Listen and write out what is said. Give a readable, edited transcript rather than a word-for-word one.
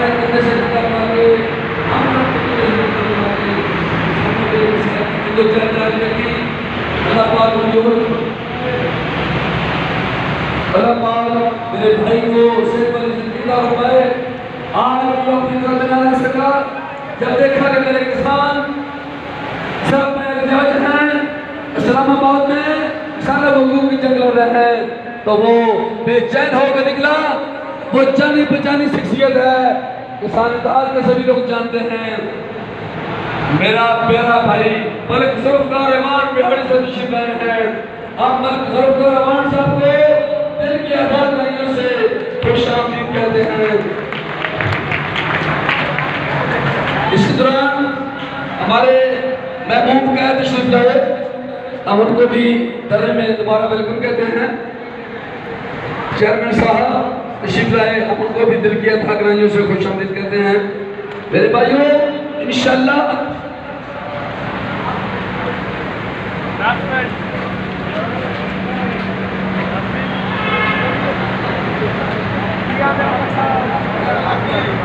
हमारे कंधे से निकलवा के हम कंधे से निकलवा के हमारे इसकी जो जानकारी रखी अल्लाह पाक मेरे भाई को शेख वाली जिंदगी का फरमाए। आज वो अपनी तरफ ना रह सका जब देखा कि मेरे किसान सब में एहतजाज हैं इस्लामाबाद में सारे लोगों की जंग लड़ रहे हैं तो वो बेचैन होकर निकला। वो जानी पहचानी शख्सियत है, किसान इत्तेहाद के सभी लोग जानते हैं। मेरा प्यारा भाई मलिक ज़ुल्फ़िकार रहमान बिहारी से तशरीफ लाए हैं। आप मलिक ज़ुल्फ़िकार रहमान साहब को दिल की आबाद लाइनों से खुशामदीद कहते हैं। इसी दौरान हमारे महबूब कैद तशरीफ लाए, हम उनको भी दर्रे में दोबारा वेलकम कहते हैं। चेयरमैन साहब तशरीफ लाए, हम उनको भी दिल की अथाह से खुशामदीद कहते हैं। मेरे भाइयों इंशाअल्लाह Yeah.